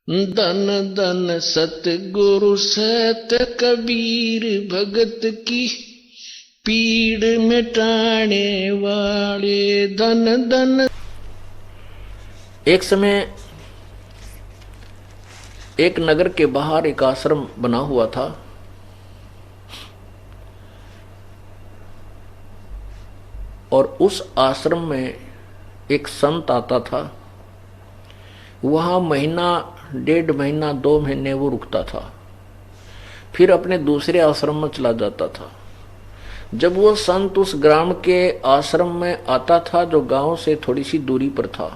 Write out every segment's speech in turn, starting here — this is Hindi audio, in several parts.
धन धन सतगुरु सत कबीर भगत की पीड़ मिटाने वाले धन धन। एक समय एक नगर के बाहर एक आश्रम बना हुआ था। और उस आश्रम में एक संत आता था। वहां महीना, 1.5 महीना, 2 महीने वो रुकता था, फिर अपने दूसरे आश्रम में चला जाता था। जब वो संत उस ग्राम के आश्रम में आता था जो गांव से थोड़ी सी दूरी पर था,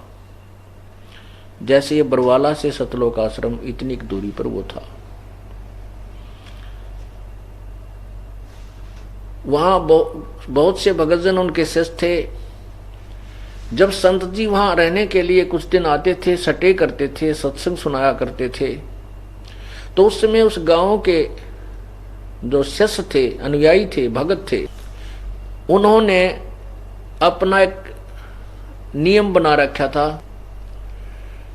जैसे ये बरवाला से सतलोक आश्रम इतनी दूरी पर वो था, वहां बहुत से भगतजन उनके शिष्य थे। जब संत जी वहां रहने के लिए कुछ दिन आते थे, सटे करते थे, सत्संग सुनाया करते थे, तो उस समय उस गांव के जो शिष्य थे, अनुयायी थे, भगत थे, उन्होंने अपना एक नियम बना रखा था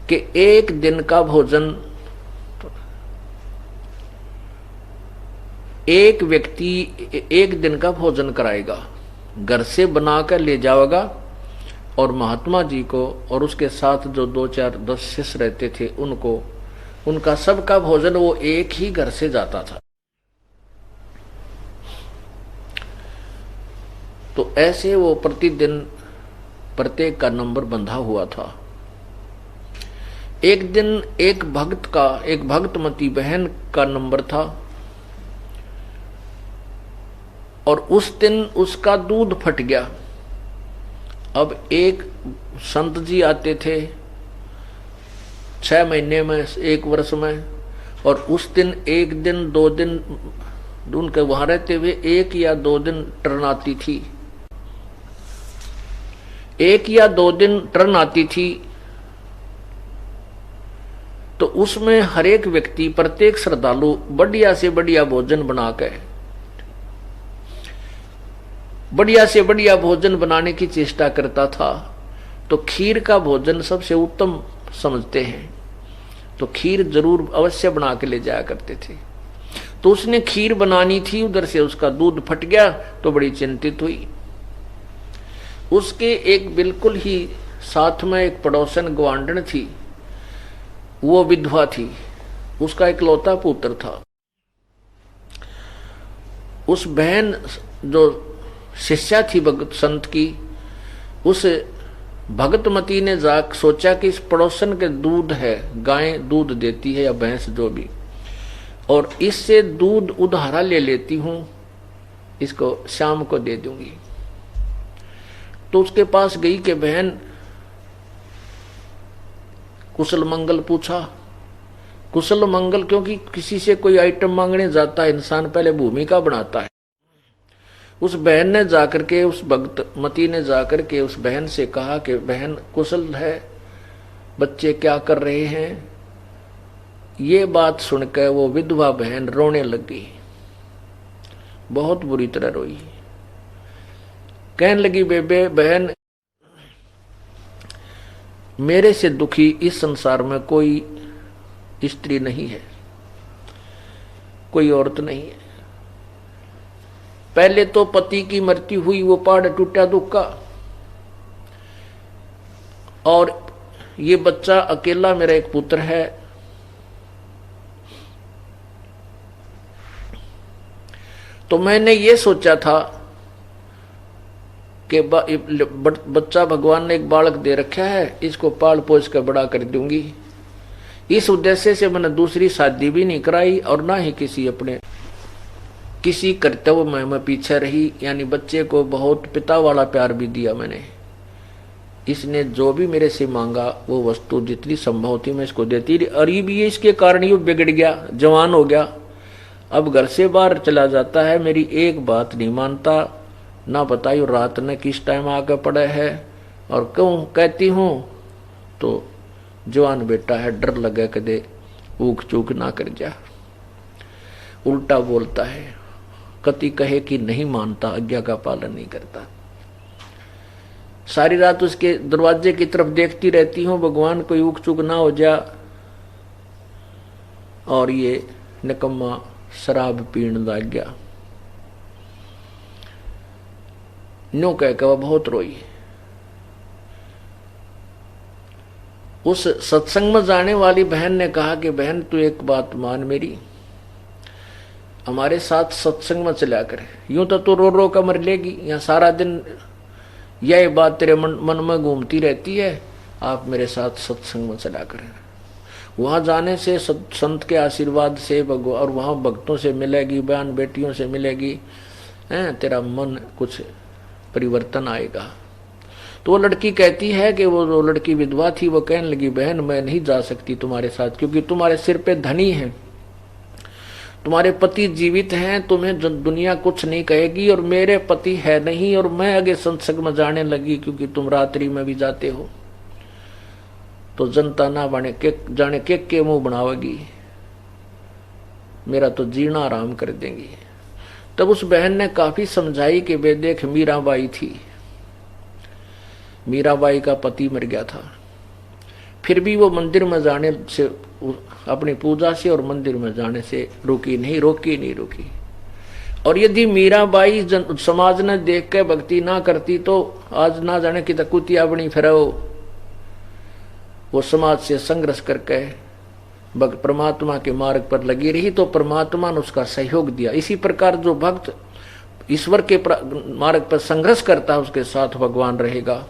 कि एक दिन का भोजन एक व्यक्ति एक दिन का भोजन कराएगा, घर से बनाकर ले जाएगा, और महात्मा जी को और उसके साथ जो 2, 4, 10 शिष्य रहते थे उनको, उनका सबका भोजन वो एक ही घर से जाता था। तो ऐसे वो प्रतिदिन प्रत्येक का नंबर बंधा हुआ था। एक दिन एक भक्तमती बहन का नंबर था, और उस दिन उसका दूध फट गया। अब एक संत जी आते थे 6 महीने में, 1 वर्ष में, और उस दिन 1 दिन 2 दिन उनके वहां रहते हुए 1 या 2 दिन टर्न आती थी, 1 या 2 दिन टर्न आती थी। तो उसमें हर एक व्यक्ति, प्रत्येक श्रद्धालु बढ़िया से बढ़िया भोजन बनाकर, बढ़िया से बढ़िया भोजन बनाने की चेष्टा करता था। तो खीर का भोजन सबसे उत्तम समझते हैं, तो खीर जरूर अवश्य बना के ले जाया करते थे। तो उसने खीर बनानी थी, उधर से उसका दूध फट गया, तो बड़ी चिंतित हुई। उसके एक बिल्कुल ही साथ में एक पड़ोसन ग्वांढण थी, वो विधवा थी, उसका इकलौता पुत्र था। उस बहन जो शिष्या थी भगत संत की, उस भगतमती ने जाकर सोचा कि इस पड़ोसन के दूध है, गाय दूध देती है या भैंस जो भी, और इससे दूध उधारा ले लेती हूं, इसको शाम को दे दूंगी। तो उसके पास गई कि बहन, कुशल मंगल पूछा। कुशल मंगल, क्योंकि किसी से कोई आइटम मांगने जाता है इंसान पहले भूमिका बनाता है। उस बहन ने जाकर के, उस भगतमती ने जाकर के उस बहन से कहा कि बहन कुशल है, बच्चे क्या कर रहे हैं। ये बात सुनकर वो विधवा बहन रोने लगी, बहुत बुरी तरह रोई। कहने लगी, बेबे बहन, मेरे से दुखी इस संसार में कोई स्त्री नहीं है, कोई औरत नहीं है। पहले तो पति की मृत्यु हुई, वो पहाड़ टूटा दुख का, और ये बच्चा अकेला मेरा एक पुत्र है। तो मैंने ये सोचा था कि बच्चा भगवान ने एक बालक दे रखा है, इसको पाल पोस कर बड़ा कर दूंगी। इस उद्देश्य से मैंने दूसरी शादी भी नहीं कराई, और ना ही किसी कर्तव्य में मैं पीछे रही, यानी बच्चे को बहुत पिता वाला प्यार भी दिया मैंने। इसने जो भी मेरे से मांगा वो वस्तु जितनी संभव थी मैं इसको देती रही, और ये भी इसके कारण ये बिगड़ गया, जवान हो गया, अब घर से बाहर चला जाता है, मेरी एक बात नहीं मानता, ना बताइए रात ने किस टाइम आके पड़ा है, और क्यों कहती हूँ तो जवान बेटा है, डर लगे कदे ऊक चूक ना कर जा, उल्टा बोलता है, कति कहे कि नहीं मानता, आज्ञा का पालन नहीं करता। सारी रात उसके दरवाजे की तरफ देखती रहती हूँ, भगवान कोई ऊक चूक ना हो जा। और ये निकम्मा शराब पीने लग गया। न्यू कह के वह बहुत रोई। उस सत्संग में जाने वाली बहन ने कहा कि बहन तू एक बात मान मेरी, हमारे साथ सत्संग में चला कर, यूं तो तू रो रो कर मर लेगी, यहाँ सारा दिन यह बात तेरे मन में घूमती रहती है, आप मेरे साथ सत्संग में चला करें। वहां जाने से संत के आशीर्वाद से और वहां भक्तों से मिलेगी, बहन बेटियों से मिलेगी, तेरा मन कुछ परिवर्तन आएगा। तो वो लड़की कहती है कि वो लड़की विधवा थी, वो कहने लगी बहन मैं नहीं जा सकती तुम्हारे साथ, क्योंकि तुम्हारे सिर पे धनी है, तुम्हारे पति जीवित हैं, तुम्हें दुनिया कुछ नहीं कहेगी, और मेरे पति है नहीं, और मैं आगे सत्संग में जाने लगी क्योंकि तुम रात्रि में भी जाते हो, तो जनता ना बने के जाने के मुंह बनावेगी, मेरा तो जीना आराम कर देंगी। तब उस बहन ने काफी समझाई कि वे देख मीराबाई थी, मीराबाई का पति मर गया था, फिर भी वो मंदिर में जाने से, अपनी पूजा से और मंदिर में जाने से रोकी नहीं। और यदि मीराबाई समाज ने देख के भक्ति ना करती तो आज ना जाने की कुतिया बनी फिर वो समाज से संघर्ष करके परमात्मा के मार्ग पर लगी रही, तो परमात्मा ने उसका सहयोग दिया। इसी प्रकार जो भक्त ईश्वर के मार्ग पर संघर्ष करता है उसके साथ भगवान रहेगा,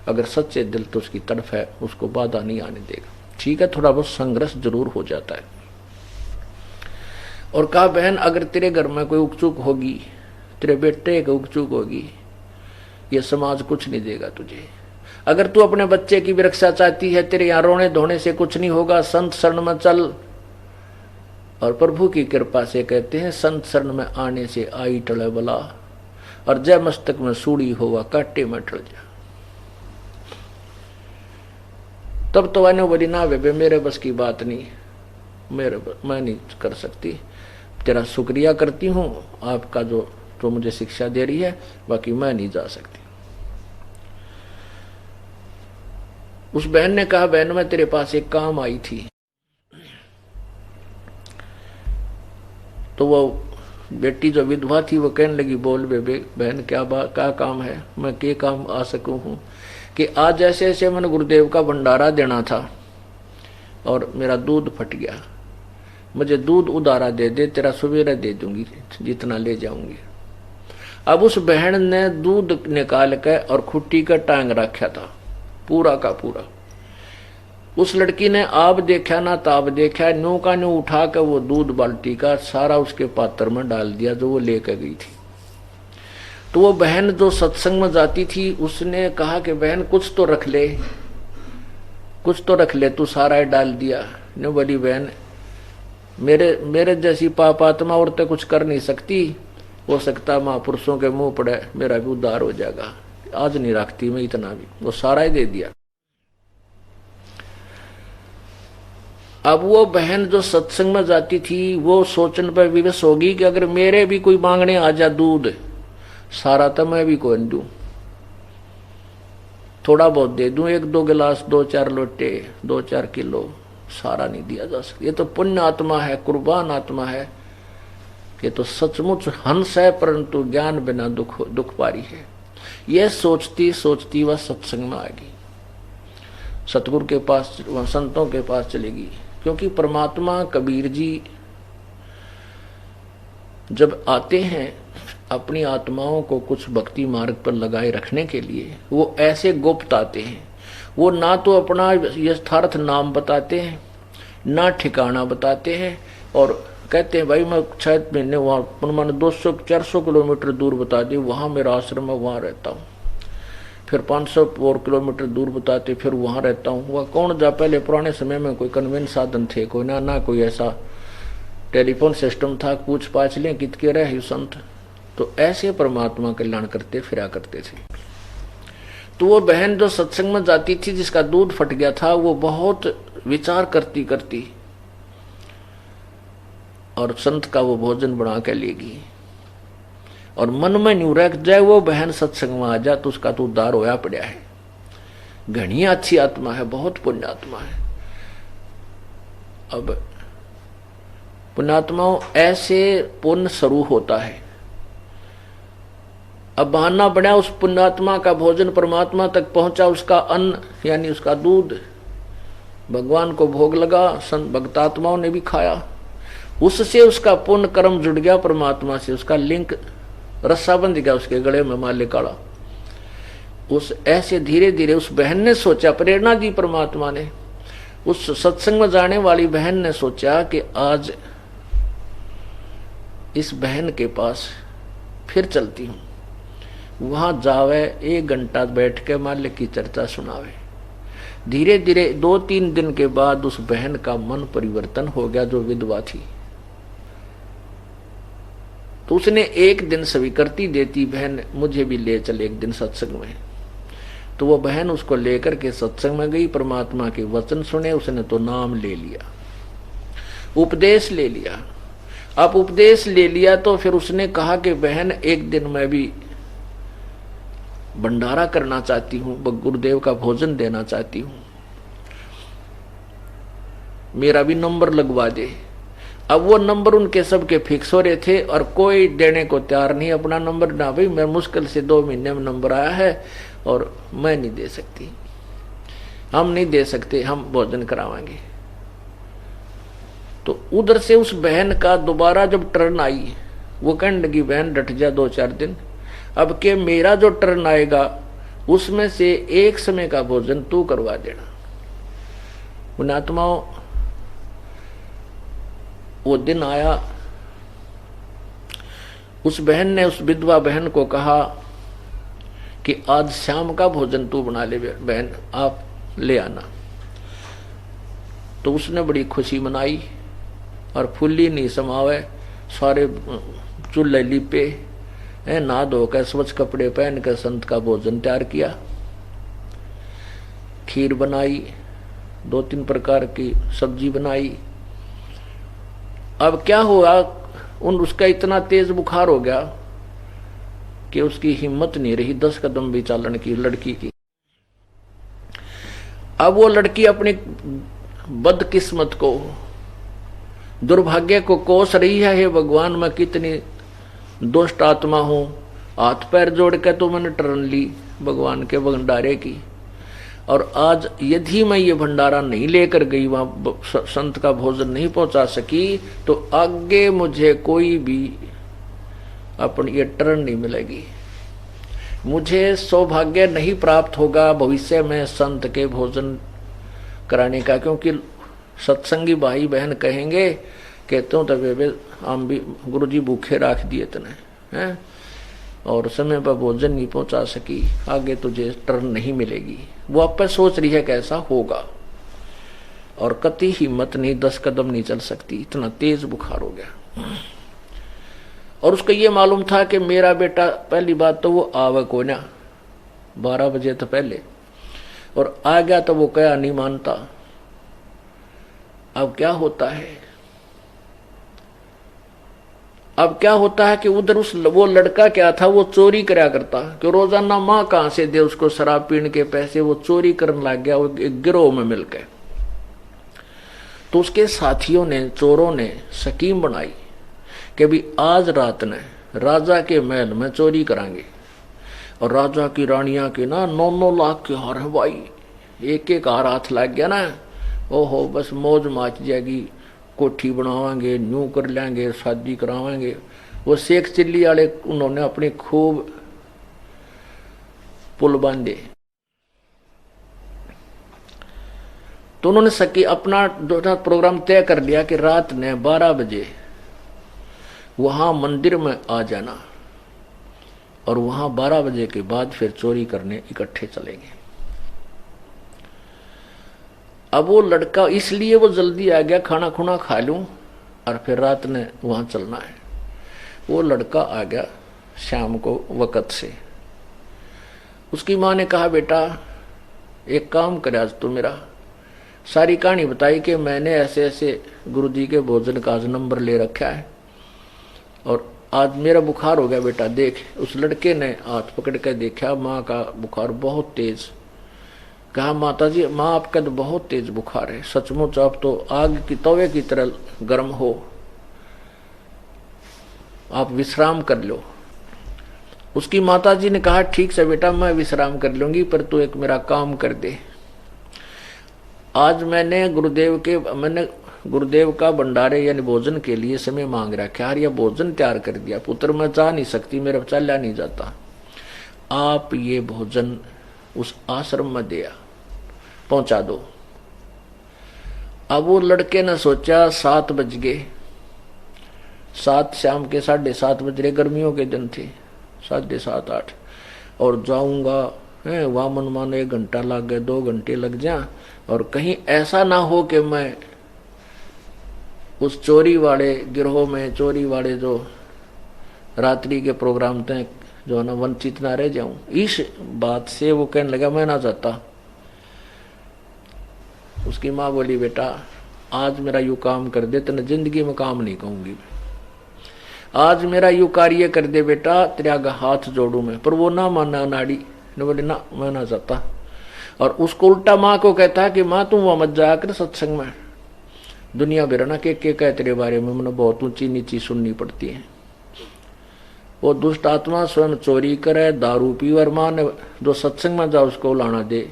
अगर सच्चे दिल तो उसकी तरफ है, उसको बाधा नहीं आने देगा। ठीक है, थोड़ा बहुत संघर्ष जरूर हो जाता है। और कहा बहन अगर तेरे घर में कोई उकचूक होगी, तेरे बेटे की उकचूक होगी, ये समाज कुछ नहीं देगा तुझे। अगर तू अपने बच्चे की भी रक्षा चाहती है, तेरे यहाँ रोने धोने से कुछ नहीं होगा, संत शरण में चल। और प्रभु की कृपा से कहते हैं संत शरण में आने से आई टले बला, और जय मस्तक में सूड़ी होगा काटे में टल जा। तब तो मैंने बोली ना बेबे मेरे बस की बात नहीं, मैं नहीं कर सकती, तेरा शुक्रिया करती हूँ आपका जो मुझे शिक्षा दे रही है, बाकी मैं नहीं जा सकती। उस बहन ने कहा बहन मैं तेरे पास एक काम आई थी। तो वो बेटी जो विधवा थी वो कहने लगी बोल बेबे बहन क्या काम है, मैं क्या काम आ सकूं हूँ कि आज ऐसे ऐसे मैंने गुरुदेव का भंडारा देना था और मेरा दूध फट गया, मुझे दूध उधारा दे दे, तेरा सवेरा दे दूंगी जितना ले जाऊंगी। अब उस बहन ने दूध निकाल के और खुट्टी का टांग रखा था पूरा का पूरा। उस लड़की ने आप देखा ना ताब देखा, न्यू का न्यू उठा कर वो दूध बाल्टी का सारा उसके पात्र में डाल दिया जो वो लेकर गई थी। तो वो बहन जो सत्संग में जाती थी उसने कहा कि बहन कुछ तो रख ले, कुछ तो रख ले, तू सारा डाल दिया। न्यू बोली बहन मेरे जैसी पापात्मा औरतें कुछ कर नहीं सकती, हो सकता महापुरुषों के मुंह पड़े मेरा भी उद्धार हो जाएगा, आज नहीं रखती मैं इतना भी, वो सारा ही दे दिया। अब वो बहन जो सत्संग में जाती थी वो सोचने पर विवश होगी कि अगर मेरे भी कोई मांगने आ जा दूध, सारा तो मैं भी कोई दूं, थोड़ा बहुत दे दूं, 1-2 गिलास, 2-4 लोटे, 2-4 किलो, सारा नहीं दिया जा सकता। ये तो पुण्य आत्मा है, कुर्बान आत्मा है, ये तो सचमुच हंस है, परंतु ज्ञान बिना दुख पारी है। यह सोचती सोचती वह सत्संग में आएगी, सतगुरु के पास, वह संतों के पास चलेगी। क्योंकि परमात्मा कबीर जी जब आते हैं अपनी आत्माओं को कुछ भक्ति मार्ग पर लगाए रखने के लिए, वो ऐसे गुप्त आते हैं। वो ना तो अपना यथार्थ नाम बताते हैं, ना ठिकाना बताते हैं, और कहते हैं भाई मैं 6 महीने वहाँ मैंने 200-400 किलोमीटर दूर बता दी, वहाँ मेरा आश्रम है, वहाँ रहता हूँ। फिर 500 और किलोमीटर दूर बताते, फिर वहाँ रहता हूँ। वह कौन जा, पहले पुराने समय में कोई कन्वेंस साधन थे, कोई ना कोई ऐसा टेलीफोन सिस्टम था, पूछ पाछ लें कितके रहे संत। तो ऐसे परमात्मा कल्याण करते फिरा करते थे। तो वो बहन जो सत्संग में जाती थी जिसका दूध फट गया था, वो बहुत विचार करती करती और संत का वो भोजन बना के लेगी, और मन में न्यू रख जाए वो बहन सत्संग में आ जाए तो उसका तो उद्धार होया पड़ा है। घनी अच्छी आत्मा है, बहुत पुण्य आत्मा है। अब पुण्यात्माओं, ऐसे पुण्य शुरू होता है। अब बहाना बना, उस पुण्यात्मा का भोजन परमात्मा तक पहुंचा, उसका अन्न यानी उसका दूध भगवान को भोग लगा, संत भक्तात्माओं ने भी खाया, उससे उसका पुण्य कर्म जुड़ गया परमात्मा से, उसका लिंक रस्सा बंध गया उसके गले में माले काला। उस ऐसे धीरे धीरे उस बहन ने सोचा, प्रेरणा दी परमात्मा ने, उस सत्संग में जाने वाली बहन ने सोचा कि आज इस बहन के पास फिर चलती हूं, वहां जावे 1 घंटा बैठ के मालिक की चर्चा सुनावे। धीरे धीरे 2-3 दिन के बाद उस बहन का मन परिवर्तन हो गया, जो विधवा थी। तो उसने एक दिन स्वीकृति देती, बहन मुझे भी ले चल एक दिन सत्संग में। तो वो बहन उसको लेकर के सत्संग में गई, परमात्मा के वचन सुने, उसने तो नाम ले लिया, उपदेश ले लिया। अब उपदेश ले लिया तो फिर उसने कहा कि बहन एक दिन मैं भी भंडारा करना चाहती हूं, गुरुदेव का भोजन देना चाहती हूं, मेरा भी नंबर लगवा दे। अब वो नंबर उनके सबके फिक्स हो रहे थे और कोई देने को तैयार नहीं अपना नंबर। ना भाई, मैं मुश्किल से 2 महीने में नंबर आया है और मैं नहीं दे सकती, हम नहीं दे सकते, हम भोजन करावांगे। तो उधर से उस बहन का दोबारा जब टर्न आई, वो कहने लगी बहन डट जा 2-4 दिन, अब के मेरा जो टर्न आएगा उसमें से एक समय का भोजन तू करवा देना। पुण्यात्माओं, वो दिन आया, उस बहन ने उस विधवा बहन को कहा कि आज शाम का भोजन तू बना ले बहन, आप ले आना। तो उसने बड़ी खुशी मनाई और फुल्ली नहीं समावे, सारे चूल्हे लिपे, नहा धोकर स्वच्छ कपड़े पहनकर संत का भोजन तैयार किया। खीर बनाई, 2-3 प्रकार की सब्जी बनाई। अब क्या हुआ, उसका इतना तेज बुखार हो गया कि उसकी हिम्मत नहीं रही 10 कदम भी चालन की, लड़की की। अब वो लड़की अपनी बदकिस्मत को, दुर्भाग्य को कोस रही है, हे भगवान मैं कितनी दुष्ट आत्मा हूं, हाथ पैर जोड़ के तो मैंने टर्न ली भगवान के भंडारे की, और आज यदि मैं ये भंडारा नहीं लेकर गई, वहां संत का भोजन नहीं पहुंचा सकी, तो आगे मुझे कोई भी अपनी ये टर्न नहीं मिलेगी, मुझे सौभाग्य नहीं प्राप्त होगा भविष्य में संत के भोजन कराने का। क्योंकि सत्संगी भाई बहन कहेंगे कि तो बेबे हम भी गुरुजी भूखे रख दिए तने हैं और समय पर भोजन नहीं पहुंचा सकी, आगे तुझे टर्न नहीं मिलेगी। वो आप पर सोच रही है कैसा होगा, और कति हिम्मत नहीं, 10 कदम नहीं चल सकती, इतना तेज बुखार हो गया। और उसको ये मालूम था कि मेरा बेटा, पहली बात तो वो आवे को ना 12 बजे तो पहले, और आ गया तो वो क्या नहीं मानता। अब क्या होता है, अब क्या होता है कि उधर वो लड़का क्या था, वो चोरी कराया करता कि रोजाना माँ कहां से दे उसको शराब पीने के पैसे, वो चोरी करने लग गया, वो एक गिरोह में मिलकर। तो उसके साथियों ने, चोरों ने स्कीम बनाई कि भी आज रात ने राजा के महल में चोरी करांगे, और राजा की रानियां के ना 9-9 लाख के हार है भाई, एक हार हाथ लग गया ना, ओहो बस मौज माच जाएगी, कोठी बनावांगे, न्यू कर लेंगे, शादी करावांगे। वो शेख चिल्ली वाले उन्होंने अपनी खूब पुल बांधे। तो उन्होंने सकी अपना प्रोग्राम तय कर लिया कि रात ने 12 बजे वहां मंदिर में आ जाना, और वहां 12 बजे के बाद फिर चोरी करने इकट्ठे चलेंगे। अब वो लड़का, इसलिए वो जल्दी आ गया, खाना खुना खा लूं और फिर रात ने वहां चलना है। वो लड़का आ गया शाम को वक़्त से। उसकी माँ ने कहा बेटा एक काम करे, आज तो मेरा सारी कहानी बताई कि मैंने ऐसे ऐसे गुरुजी के भोजन का आज नंबर ले रखा है और आज मेरा बुखार हो गया बेटा देख। उस लड़के ने हाथ पकड़ कर देखा, माँ का बुखार बहुत तेज। कहा माता जी, माँ आपका तो बहुत तेज बुखार है, सचमुच आप तो आग की तवे की तरह गर्म हो। आप विश्राम कर लो। उसकी माताजी ने कहा ठीक से बेटा मैं विश्राम कर लूंगी, पर तू एक मेरा काम कर दे। आज मैंने गुरुदेव का भंडारे यानी भोजन के लिए समय मांग रखा है, यह भोजन तैयार कर दिया। पुत्र मैं जा नहीं सकती, मेरा चला नहीं जाता, आप ये भोजन उस आश्रम में दिया पहुंचा दो। अब वो लड़के ने सोचा 7 बज गए, 7 शाम के 7:30 बज रहे, गर्मियों के दिन थे, 7:30 8, और जाऊंगा वहां मन मानो 1 घंटा लग गए, 2 घंटे लग जा, और कहीं ऐसा ना हो कि मैं उस चोरी वाले गिरोह में, चोरी वाले जो रात्रि के प्रोग्राम थे जो है ना, वंचित ना रह जाऊं। इस बात से वो कहने लगा मैं ना जाता। उसकी माँ बोली बेटा आज मेरा यू काम कर दे, तेने जिंदगी में काम नहीं कहूंगी, आज मेरा यू कार्य कर दे बेटा, तेरे आगे हाथ जोड़ू मैं। पर वो ना माना नाड़ी ने, बोले ना मैं ना जाता। और उसको उल्टा माँ को कहता है कि माँ तुम वहां मत जाया कर सत्संग में, दुनिया भर ना के कह तेरे बारे में मैंने बहुत ऊंची नीची सुननी पड़ती है। वो दुष्ट आत्मा स्वयं चोरी करे, दारू पी, और माँ ने जो सत्संग में जाओ उसको लाना दे,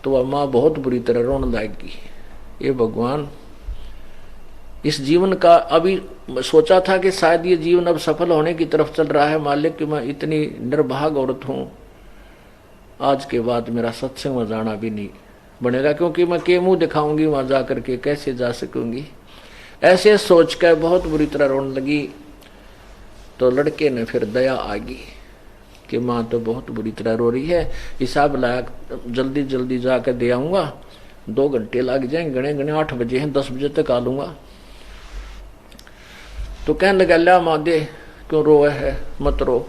तो वह माँ बहुत बुरी तरह रोने लगेगी। ये भगवान इस जीवन का अभी सोचा था कि शायद ये जीवन अब सफल होने की तरफ चल रहा है, मालिक कि मैं इतनी निर्भाग औरत हूं, आज के बाद मेरा सत्संग में जाना भी नहीं बनेगा, क्योंकि मैं के मुंह दिखाऊंगी वहां जाकर के, कैसे जा सकूंगी। ऐसे सोचकर बहुत बुरी तरह रोने लगी। तो लड़के ने फिर दया आ गई कि माँ तो बहुत बुरी तरह रो रही है, हिसाब लाया जल्दी जल्दी जाकर दे आऊंगा, 2 घंटे लग जाएंगे, गणे गणे 8 बजे हैं, 10 बजे तक आ लूंगा। तो कहने लगा ला माँ दे, क्यों रोए है, मत रो,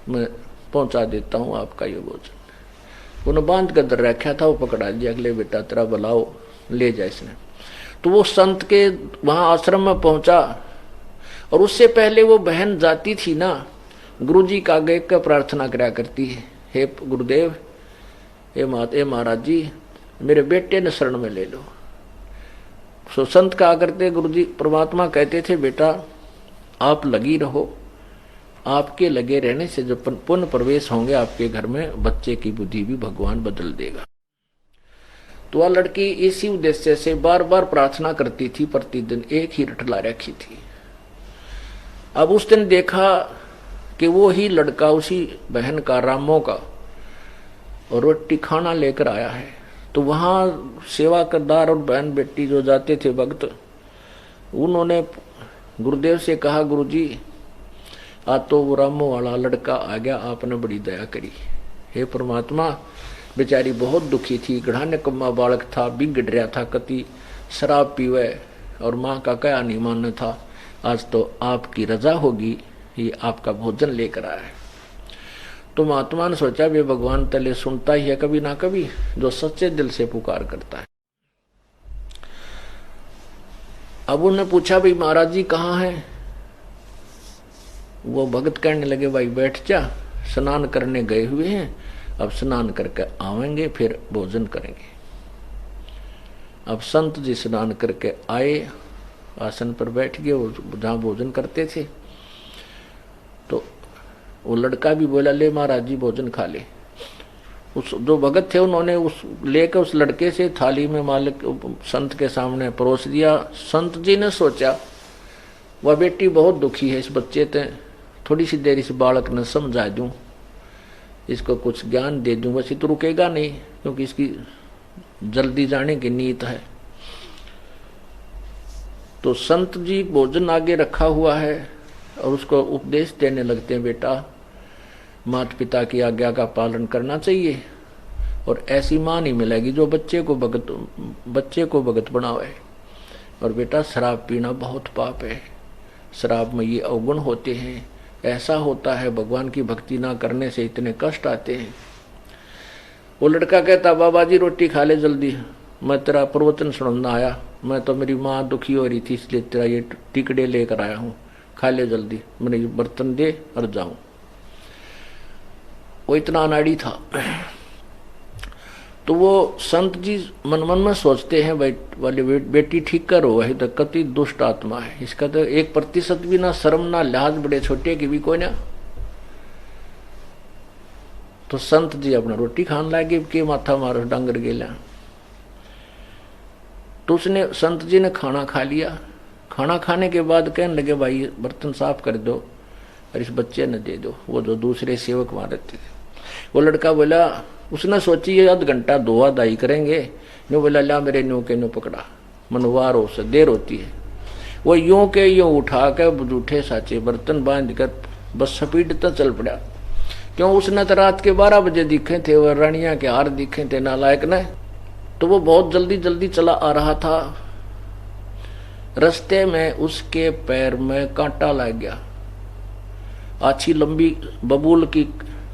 मैं पहुंचा देता हूँ आपका ये भोजन। उन्हें बांध कर दर रखा था, वो पकड़ा लिया, अगले बेटा तेरा बुलाओ ले जाए इसने। तो वो संत के वहां आश्रम में पहुंचा, और उससे पहले वो बहन जाती थी ना, गुरुजी का आगे का प्रार्थना करा करती है, हे गुरुदेव, हे महाराज जी, मेरे बेटे ने शरण में ले लो। सो संत कहा करते, गुरुजी परमात्मा कहते थे बेटा आप लगी रहो, आपके लगे रहने से जो पुण्य प्रवेश होंगे आपके घर में, बच्चे की बुद्धि भी भगवान बदल देगा। तो वह लड़की इसी उद्देश्य से बार बार प्रार्थना करती थी, प्रतिदिन एक ही रट ला रखी थी। अब उस दिन देखा कि वो ही लड़का उसी बहन का, रामो का, रोटी खाना लेकर आया है। तो वहां सेवा करदार और बहन बेटी जो जाते थे भक्त, उन्होंने गुरुदेव से कहा गुरुजी आज तो वो रामो वाला लड़का आ गया, आपने बड़ी दया करी। हे परमात्मा, बेचारी बहुत दुखी थी, गढ़ा निकम्मा बालक था, बिगड़ रहा था, कति शराब पीवे और माँ का क्या नहीं मानना था, आज तो आपकी रजा होगी, ये आपका भोजन लेकर आया है। तो महात्मा ने सोचा वे भगवान तले सुनता ही है कभी ना कभी, जो सच्चे दिल से पुकार करता है। अब उन्होंने पूछा भाई महाराज जी कहाँ हैं? वो भगत कहने लगे भाई बैठ जा, स्नान करने गए हुए हैं, अब स्नान करके आवेंगे फिर भोजन करेंगे। अब संत जी स्नान करके आए, आसन पर बैठ गए, वो जहाँ भोजन करते थे। तो वो लड़का भी बोला ले महाराज जी भोजन खा ले। उस जो भगत थे उन्होंने उस लेकर उस लड़के से थाली में मालिक संत के सामने परोस दिया। संत जी ने सोचा वह बेटी बहुत दुखी है, इस बच्चे ते थोड़ी सी देर इस बालक ने समझा दूं, इसको कुछ ज्ञान दे दूं, बस ये तो रुकेगा नहीं, क्योंकि इसकी जल्दी जाने की नीयत है। तो संत जी भोजन आगे रखा हुआ है और उसको उपदेश देने लगते हैं, बेटा माता पिता की आज्ञा का पालन करना चाहिए, और ऐसी माँ नहीं मिलेगी जो बच्चे को भगत बनावे। और बेटा शराब पीना बहुत पाप है, शराब में ये अवगुण होते हैं, ऐसा होता है, भगवान की भक्ति ना करने से इतने कष्ट आते हैं। वो लड़का कहता बाबा जी रोटी खा ले जल्दी, मैं तेरा प्रवचन सुनना आया, मैं तो मेरी माँ दुखी हो रही थी इसलिए तेरा ये टिकड़े लेकर आया हूँ, खा ले जल्दी, मैंने बर्तन दे और जाऊं। वो इतना अनाड़ी था। तो वो संत जी मन मन में सोचते हैं, भाई वाली बेटी ठीक करो, वही तो कति दुष्ट आत्मा है, इसका तो 1% भी ना शर्म ना लिहाज, बड़े छोटे की भी कोई ना। तो संत जी अपना रोटी खान लागे के माथा मारो डांगर गेला। तो उसने संत जी ने खाना खा लिया। खाना खाने के बाद कहने लगे, भाई बर्तन साफ कर दो और इस बच्चे ने दे दो, वो जो दूसरे सेवक वहां रहते थे। वो लड़का बोला, उसने सोची ये आध घंटा धोआ दाई करेंगे, न्यू बोला ला मेरे न्यू के न्यू पकड़ा, मनवार हो से देर होती है। वो यूं के यूं उठा के जूठे साचे बर्तन बांध कर बस स्पीड चल पड़ा। क्यों, उसने तो रात के 12 बजे दिखे थे, वह रानिया के हार दिखे थे नालायक ने। तो वो बहुत जल्दी जल्दी चला आ रहा था। रास्ते में उसके पैर में कांटा लग गया, अच्छी लंबी बबूल की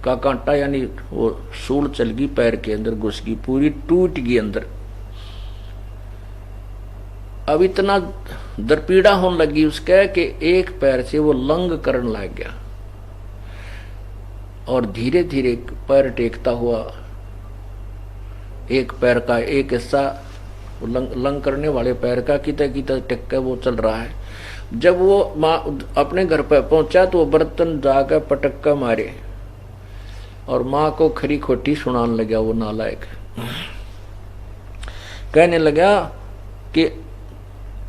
का कांटा, यानी वो सूल चल गई पैर के अंदर, घुस गई, पूरी टूट गई अंदर। अब इतना दरपीड़ा होने लगी उसके कि एक पैर से वो लंग करने लग गया और धीरे धीरे पैर टेकता हुआ एक पैर का एक हिस्सा लंग करने वाले पैर का किता किता टेक के वो चल रहा है। जब वो माँ अपने घर पर पहुंचा तो वो बर्तन जाकर पटक कर मारे और माँ को खरी खोटी सुनाने लगा। वो नालायक कहने लगा कि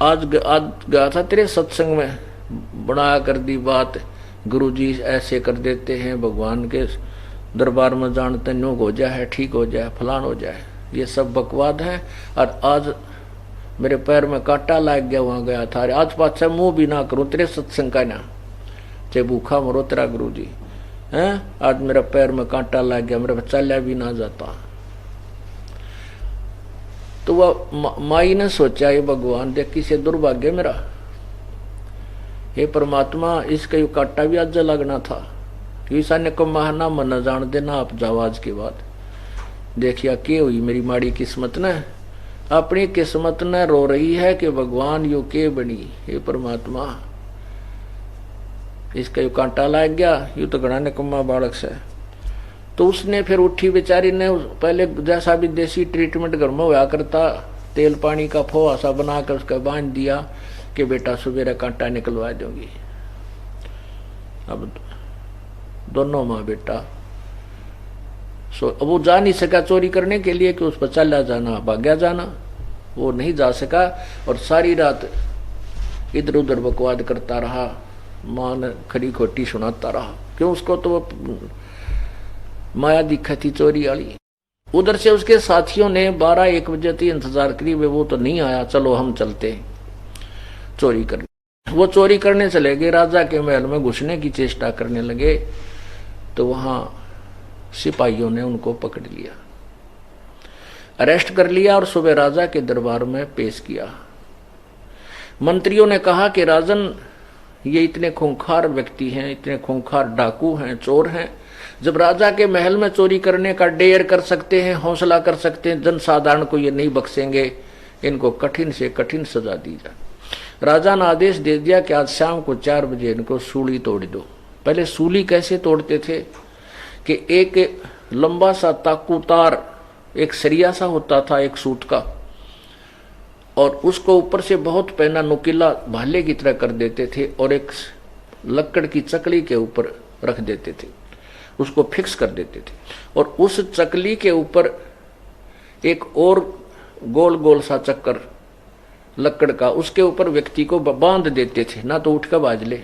आज गया था तेरे सत्संग में, बना कर दी बात, गुरुजी ऐसे कर देते हैं, भगवान के दरबार में जानते न्यू हो जाए, ठीक हो जाए, फलान हो जाए, ये सब बकवाद है। और आज मेरे पैर में कांटा लग गया, वहां गया था, आज पाछा मुंह भी ना करूं तेरे सत्संग का ना, चाहे भूखा मरो तेरा गुरुजी है। आज मेरा पैर में कांटा लग गया, मेरा चला भी ना जाता। तो वह माई ने सोचा, ये भगवान देख किसे दुर्भाग्य मेरा, हे परमात्मा इसका यू कांटा भी आज लगना था। ईसा ने को महाना मन जान देना आप जाओ आज के बाद। देखिया के हुई मेरी माड़ी किस्मत ने, अपनी किस्मत ने रो रही है कि भगवान यू के बनी, हे परमात्मा इसका यू कांटा लग गया, यू तो घना निकम्मा बालक से। तो उसने फिर उठी बेचारी ने, पहले जैसा भी देसी ट्रीटमेंट घर में हुआ करता, तेल पानी का फोहा सा बनाकर उसका बांध दिया कि बेटा सुबेरा कांटा निकलवा दूंगी। अब दोनों माँ बेटा वो जा नहीं सका चोरी करने के लिए कि उस पर चला जाना, भाग्या जाना, वो नहीं जा सका और सारी रात इधर उधर बकवाद करता रहा, माँ ने खरी खोटी सुनाता रहा। क्यों, उसको तो वो माया दिखा थी चोरी वाली। उधर से उसके साथियों ने 12-1 बजे तक इंतजार करी, वो तो नहीं आया, चलो हम चलते चोरी करने। वो चोरी करने चले गए, राजा के महल में घुसने की चेष्टा करने लगे। तो वहां सिपाहियों ने उनको पकड़ लिया, अरेस्ट कर लिया और सुबह राजा के दरबार में पेश किया। मंत्रियों ने कहा कि राजन ये इतने खूंखार व्यक्ति हैं, इतने खूंखार डाकू हैं, चोर हैं, जब राजा के महल में चोरी करने का डेयर कर सकते हैं, हौसला कर सकते हैं, जनसाधारण को ये नहीं बख्शेंगे, इनको कठिन से कठिन सजा दी जाए। राजा ने आदेश दे दिया कि आज शाम को 4 बजे इनको सूली तोड़ दो। पहले सूली कैसे तोड़ते थे कि एक लंबा सा ताकूतार, एक सरिया सा होता था एक सूत का, और उसको ऊपर से बहुत पहना नुकीला भाले की तरह कर देते थे और एक लकड़ की चकली के ऊपर रख देते थे, उसको फिक्स कर देते थे। और उस चकली के ऊपर एक और गोल गोल सा चक्कर लकड़ का, उसके ऊपर व्यक्ति को बांध देते थे, ना तो उठ कर बाज ले,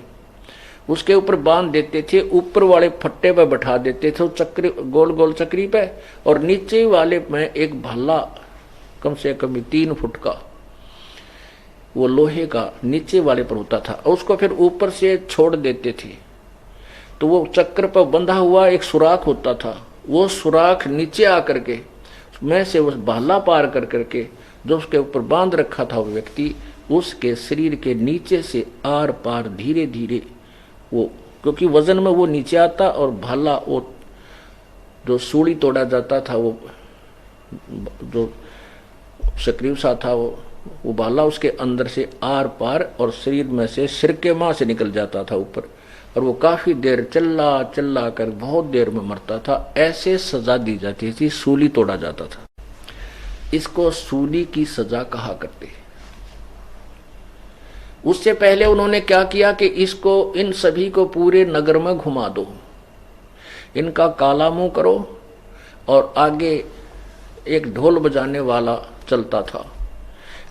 उसके ऊपर बांध देते थे, ऊपर वाले फट्टे पे बैठा देते थे चक्री, गोल गोल चक्री पे, और नीचे वाले में एक भाला कम से कम 3 फुट का, वो लोहे का नीचे वाले पर होता था, और उसको फिर ऊपर से छोड़ देते थे। तो वो चक्र पर बंधा हुआ एक सुराख होता था, वो सुराख नीचे आकर के में से उस भाला पार कर करके जो उसके ऊपर बांध रखा था वो व्यक्ति, उसके शरीर के नीचे से आर पार धीरे धीरे वो, क्योंकि वजन में वो नीचे आता और भाला वो जो सूली तोड़ा जाता था, वो जो सक्रिय सा था वो भाला उसके अंदर से आर पार और शरीर में से सिर के मां से निकल जाता था ऊपर, और वो काफी देर चिल्ला चिल्ला कर बहुत देर में मरता था। ऐसे सजा दी जाती थी, सूली तोड़ा जाता था। इसको सूली की सजा कहा करते हैं। उससे पहले उन्होंने क्या किया कि इसको, इन सभी को पूरे नगर में घुमा दो, इनका काला मुंह करो, और आगे एक ढोल बजाने वाला चलता था।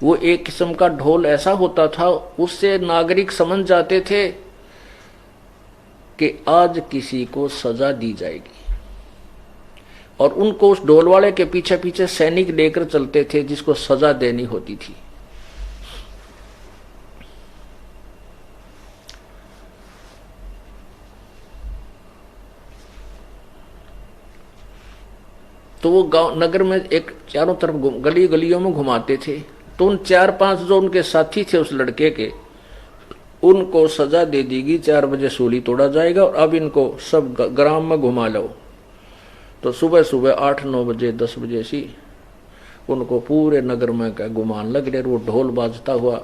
वो एक किस्म का ढोल ऐसा होता था, उससे नागरिक समझ जाते थे कि आज किसी को सजा दी जाएगी, और उनको उस ढोल वाले के पीछे पीछे सैनिक लेकर चलते थे जिसको सजा देनी होती थी। तो वो गांव नगर में एक चारों तरफ गली गलियों में घुमाते थे। तो उन 4-5 जो उनके साथी थे उस लड़के के, उनको सजा दे देगी, 4 बजे सूली तोड़ा जाएगा और अब इनको सब ग्राम में घुमा लो। तो सुबह सुबह 8-9 बजे 10 बजे सी उनको पूरे नगर में का गुमान लग रहे, वो ढोल बाजता हुआ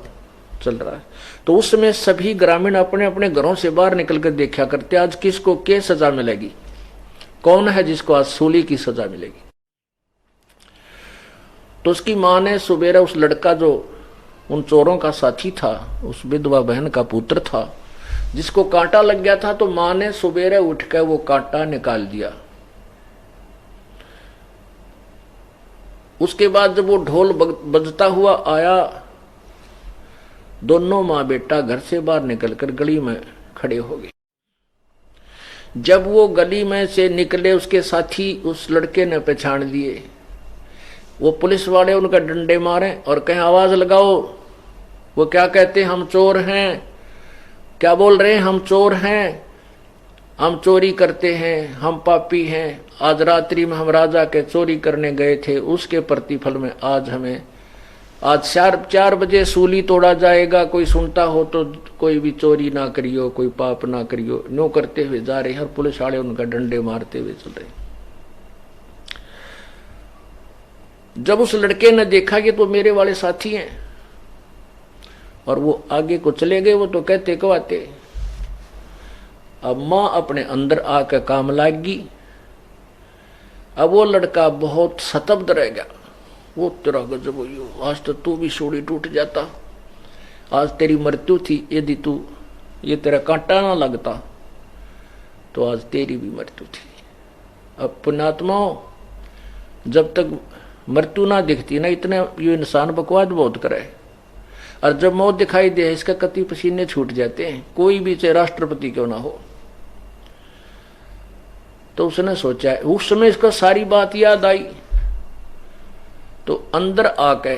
चल रहा है। तो उस समय सभी ग्रामीण अपने अपने घरों से बाहर निकल कर देखा करते आज किसको क्या सजा मिलेगी, कौन है जिसको आज सूली की सजा मिलेगी। तो उसकी मां ने सुबेरा उस लड़का जो उन चोरों का साथी था, उस विधवा बहन का पुत्र था जिसको कांटा लग गया था, तो मां ने सुबेरे उठकर वो कांटा निकाल दिया। उसके बाद जब वो ढोल बजता हुआ आया, दोनों मां बेटा घर से बाहर निकलकर गली में खड़े हो गए। जब वो गली में से निकले, उसके साथी उस लड़के ने पहचान लिए। वो पुलिस वाले उनका डंडे मारे और कहें आवाज लगाओ। वो क्या कहते, हम चोर हैं। क्या बोल रहे हैं, हम चोर हैं, हम चोरी करते हैं, हम पापी हैं। आज रात्रि में हम राजा के चोरी करने गए थे, उसके प्रतिफल में आज 4 बजे सूली तोड़ा जाएगा। कोई सुनता हो तो कोई भी चोरी ना करियो, कोई पाप ना करियो। नो करते हुए जा रहे हैं और पुलिस वाले उनका डंडे मारते हुए चल रहे। जब उस लड़के ने देखा कि तो मेरे वाले साथी हैं और वो आगे को चले गए, वो तो कहते कहते। अब मां अपने अंदर आकर काम लागी। अब वो लड़का बहुत सतब्ध रह गया। वो तेरा गजब हुई, आज तो तू भी सूली टूट जाता, आज तेरी मृत्यु थी। यदि तू ये तेरा कांटा ना लगता तो आज तेरी भी मृत्यु थी। अब पुण्यात्माओं, जब तक मृत्यु ना दिखती ना, इतने ये इंसान बकवाद बहुत करे, और जब मौत दिखाई दे इसका कति पसीने छूट जाते हैं, कोई भी चाहे राष्ट्रपति क्यों ना हो। तो उसने सोचा, उस समय इसका सारी बात याद आई, तो अंदर आके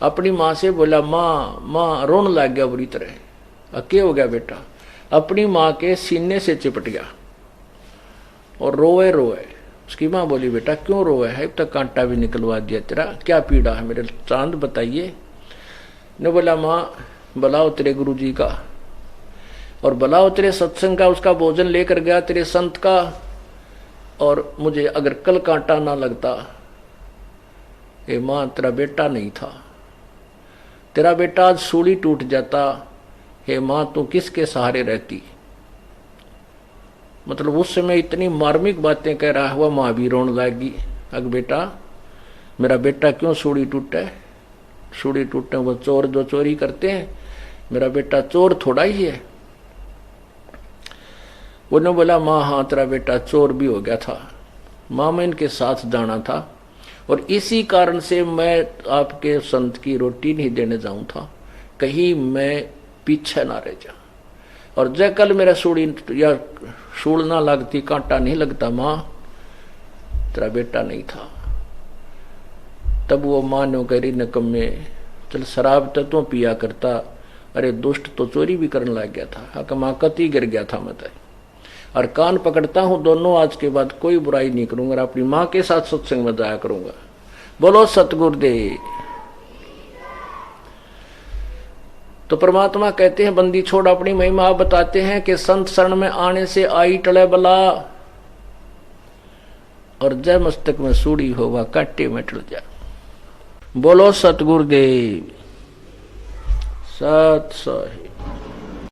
अपनी मां से बोला, मां रोने लग गया बुरी तरह। क्या हो गया बेटा? अपनी मां के सीने से चिपट गया और रोए रोए। उसकी मां बोली, बेटा क्यों रोए है, अब तक कांटा भी निकलवा दिया तेरा, क्या पीड़ा है मेरे चांद बताइए। ने बोला, मां बुलाओ तेरे गुरुजी का और बुलाओ तेरे सत्संग का, उसका भोजन लेकर गया तेरे संत का, और मुझे अगर कल कांटा ना लगता, ए मां तेरा बेटा नहीं था, तेरा बेटा आज सूली टूट जाता। हे मां तू किसके सहारे रहती। मतलब उस समय इतनी मार्मिक बातें कह रहा हुआ, मां भी रोने लगी। अग बेटा, मेरा बेटा क्यों सूली टूटे, सूली टूटे वो चोर जो चोरी करते हैं, मेरा बेटा चोर थोड़ा ही है। उन्होंने बोला, मां हाँ तेरा बेटा चोर भी हो गया था, मां मैं इनके साथ जाना था और इसी कारण से मैं आपके संत की रोटी नहीं देने जाऊं था, कहीं मैं पीछे ना रह जा। और जय कल मेरा सूली या सूल ना लगती, कांटा नहीं लगता, मां तेरा बेटा नहीं था। तब वो मां ने करी, नकम्मे चल शराब तो तू पिया करता, अरे दुष्ट तो चोरी भी करने लग गया था। हक मां कति गिर गया था मैं, और कान पकड़ता हूं दोनों, आज के बाद कोई बुराई नहीं करूंगा और अपनी मां के साथ सत्संग में जाया करूंगा। बोलो सतगुरुदेव। तो परमात्मा कहते हैं, बंदी छोड़ अपनी महिमा। आप बताते हैं कि संत शरण में आने से आई टले बला, और जय मस्तक में सूड़ी होगा काटे में टल जा। बोलो सतगुरुदेव। सत सही।